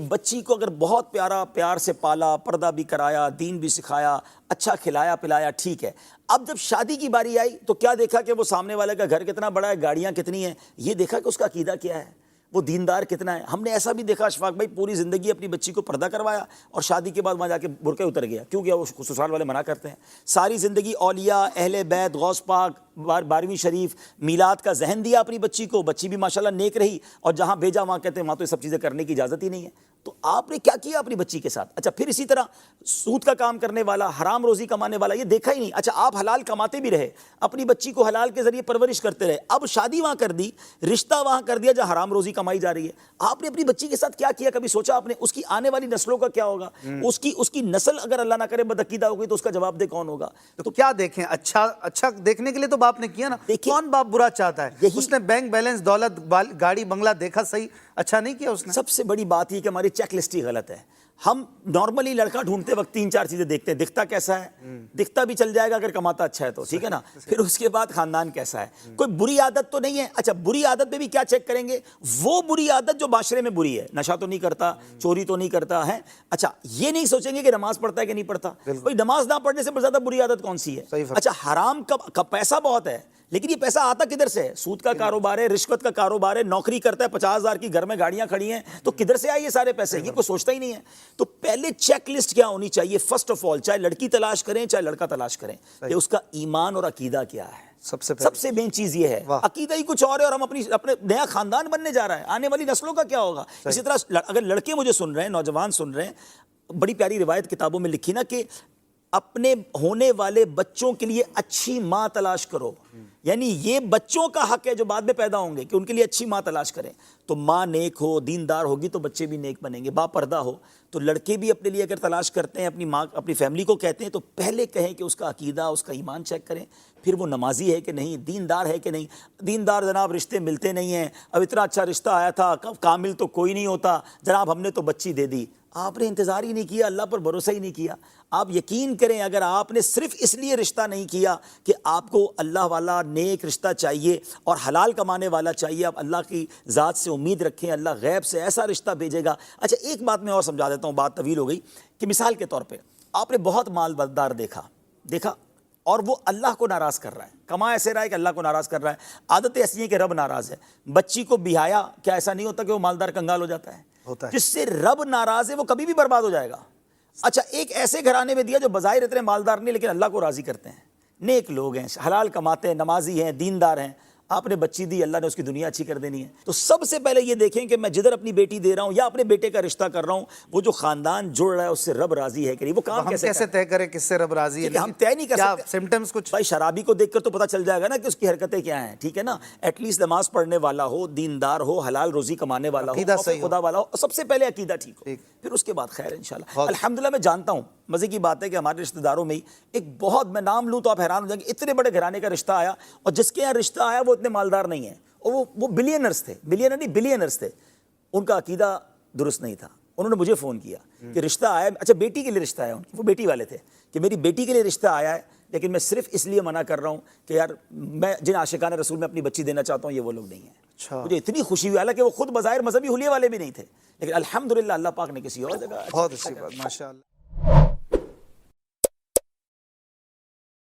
بچی کو اگر بہت پیار سے پالا، پردہ بھی کرایا، دین بھی سکھایا، اچھا کھلایا پلایا، ٹھیک ہے۔ اب جب شادی کی باری آئی تو کیا دیکھا کہ وہ سامنے والے کا گھر کتنا بڑا ہے، گاڑیاں کتنی ہیں، یہ دیکھا کہ اس کا عقیدہ کیا ہے، وہ دیندار کتنا ہے۔ ہم نے ایسا بھی دیکھا اشفاق بھائی، پوری زندگی اپنی بچی کو پردہ کروایا اور شادی کے بعد وہاں جا کے برقعے اتر گیا، کیوں گیا؟ وہ سسرال والے منع کرتے ہیں۔ ساری زندگی اولیاء، اہل بیت، غوث پاک، 12ویں شریف، میلاد کا ذہن دیا اپنی بچی کو، بچی بھی ماشاءاللہ نیک رہی، اور جہاں بھیجا وہاں کہتے ہیں وہاں تو یہ سب چیزیں کرنے کی اجازت ہی نہیں ہے۔ تو آپ نے کیا کیا اپنی بچی کے ساتھ؟ اچھا پھر اسی طرح سود کا کام کرنے والا، حرام روزی کمانے والا، یہ دیکھا ہی نہیں۔ اچھا آپ حلال کماتے بھی رہے، اپنی بچی کو حلال کے ذریعے پرورش کرتے رہے، اب شادی وہاں کر دی، رشتہ وہاں کر دیا جہاں حرام روزی کمائی جا رہی ہے۔ آپ نے اپنی بچی کے ساتھ کیا کیا؟ کبھی سوچا آپ نے اس کی آنے والی نسلوں کا کیا ہوگا؟ اس کی نسل اگر اللہ نہ کرے بدعقیدہ ہوگی تو اس کا جواب دہ کون ہوگا؟ تو کیا دیکھیں؟ اچھا دیکھنے کے لیے تو باپ نے کیا نا، کون باپ برا چاہتا ہے؟ اس نے بینک بیلنس، دولت، گاڑی بنگلہ دیکھا، صحیح اچھا نہیں کیا اس نے۔ سب سے بڑی بات یہ کہ ہماری چیک لسٹ ہی غلط ہے۔ ہم نارملی لڑکا ڈھونڈتے وقت 3-4 چیزیں دیکھتے ہیں، دکھتا کیسا ہے، دکھتا بھی چل جائے گا اگر کماتا اچھا ہے تو، ٹھیک ہے نا، پھر اس کے بعد خاندان کیسا ہے، کوئی بری عادت تو نہیں ہے۔ اچھا بری عادت میں بھی کیا چیک کریں گے؟ وہ بری عادت جو معاشرے میں بری ہے، نشہ تو نہیں کرتا، چوری تو نہیں کرتا ہے۔ اچھا یہ نہیں سوچیں گے کہ نماز پڑھتا ہے کہ نہیں پڑھتا، کوئی نماز نہ پڑھنے سے زیادہ بری عادت کون سی ہے؟ اچھا حرام کا پیسہ بہت ہے، لیکن یہ پیسہ آتا کدھر سے ہے؟ سود کا کاروبار ہے، رشوت کا کاروبار ہے، نوکری کرتا ہے 50,000 کی، گھر میں گاڑیاں کھڑی ہیں، تو کدھر سے آئے یہ سارے پیسے؟ یہ کوئی سوچتا ہی نہیں ہے۔ تو پہلے چیک لسٹ کیا ہونی چاہیے؟ فرسٹ آف آل، چاہے لڑکی تلاش کریں چاہے لڑکا تلاش کریں، کہ اس کا ایمان اور عقیدہ کیا ہے۔ سب سے مین چیز یہ ہے، عقیدہ ہی کچھ اور ہے اور ہم اپنے نیا خاندان بننے جا رہا ہے، آنے والی نسلوں کا کیا ہوگا؟ اسی طرح اگر لڑکے مجھے سن رہے ہیں، نوجوان سن رہے ہیں، بڑی پیاری روایت کتابوں میں لکھی نا کہ اپنے ہونے والے بچوں کے لیے اچھی ماں تلاش کرو، یعنی یہ بچوں کا حق ہے جو بعد میں پیدا ہوں گے کہ ان کے لیے اچھی ماں تلاش کریں۔ تو ماں نیک ہو، دیندار ہوگی تو بچے بھی نیک بنیں گے، با پردہ ہو۔ تو لڑکے بھی اپنے لیے اگر تلاش کرتے ہیں، اپنی ماں، اپنی فیملی کو کہتے ہیں، تو پہلے کہیں کہ اس کا عقیدہ، اس کا ایمان چیک کریں، پھر وہ نمازی ہے کہ نہیں، دیندار ہے کہ نہیں۔ دیندار جناب رشتے ملتے نہیں ہیں، اب اتنا اچھا رشتہ آیا تھا، کامل تو کوئی نہیں ہوتا جناب، ہم نے تو بچی دے دی۔ آپ نے انتظار ہی نہیں کیا، اللہ پر بھروسہ ہی نہیں کیا۔ آپ یقین کریں اگر آپ نے صرف اس لیے رشتہ نہیں کیا کہ آپ کو اللہ والا نیک رشتہ چاہیے اور حلال کمانے والا چاہیے، آپ اللہ کی ذات سے امید رکھیں، اللہ غیب سے ایسا رشتہ بھیجے گا۔ اچھا ایک بات میں اور سمجھا دیتا ہوں، بات طویل ہو گئی، کہ مثال کے طور پہ آپ نے بہت مالدار دیکھا اور وہ اللہ کو ناراض کر رہا ہے، کما ایسے رہا ہے کہ اللہ کو ناراض کر رہا ہے، عادت ایسی ہے کہ رب ناراض ہے۔ بچی کو بیایا، کیا ایسا نہیں ہوتا کہ وہ مالدار کنگال ہو جاتا ہے؟ جس سے رب ناراض ہے وہ کبھی بھی برباد ہو جائے گا۔ اچھا ایک ایسے گھرانے میں دیا جو بظاہر اتنے مالدار نہیں لیکن اللہ کو راضی کرتے ہیں، نیک لوگ ہیں، حلال کماتے ہیں، نمازی ہیں، دیندار ہیں، آپ نے بچی دی، اللہ نے اس کی دنیا اچھی کر دینی ہے۔ تو سب سے پہلے یہ دیکھیں کہ میں جدھر اپنی بیٹی دے رہا ہوں یا اپنے بیٹے کا رشتہ کر رہا ہوں، وہ جو خاندان جڑ رہا ہے اس سے رب راضی ہے کہ نہیں۔ وہ کام کیسے طے کریں کس سے رب راضی ہے؟ ہم طے نہیں کر سکتے۔ سمپٹمز کچھ بھائی شرابی کو دیکھ کر تو پتہ چل جائے گا نا کہ اس کی حرکتیں کیا ہیں، ٹھیک ہے نا، ایٹ لیسٹ نماز پڑھنے والا ہو، دیندار ہو، حلال روزی کمانے والا ہو، خدا والا ہو، سب سے پہلے عقیدہ ٹھیک ہو، پھر اس کے بعد خیر انشاءاللہ۔ الحمدللہ میں جانتا ہوں، مزے کی بات ہے کہ ہمارے رشتہ داروں میں ہی ایک بہت، میں نام لوں تو آپ حیران ہو جائیں گے، اتنے بڑے گھرانے کا رشتہ آیا، اور جس کے یہاں رشتہ آیا وہ اتنے مالدار نہیں ہیں، اور وہ بلینرز تھے، بلینرز تھے، ان کا عقیدہ درست نہیں تھا۔ انہوں نے مجھے فون کیا کہ رشتہ آیا، اچھا بیٹی کے لیے رشتہ آیا، وہ بیٹی والے تھے، کہ میری بیٹی کے لیے رشتہ آیا ہے، لیکن میں صرف اس لیے منع کر رہا ہوں کہ یار میں جن عاشقان رسول میں اپنی بچی دینا چاہتا ہوں یہ وہ لوگ نہیں ہیں۔ مجھے اتنی خوشی ہوئی، حالانکہ وہ خود بظاہر مذہبی حلیے والے بھی نہیں تھے، لیکن الحمدللہ اللہ پاک نے کسی اور جگہ۔ بہت اچھی بات، ماشاءاللہ۔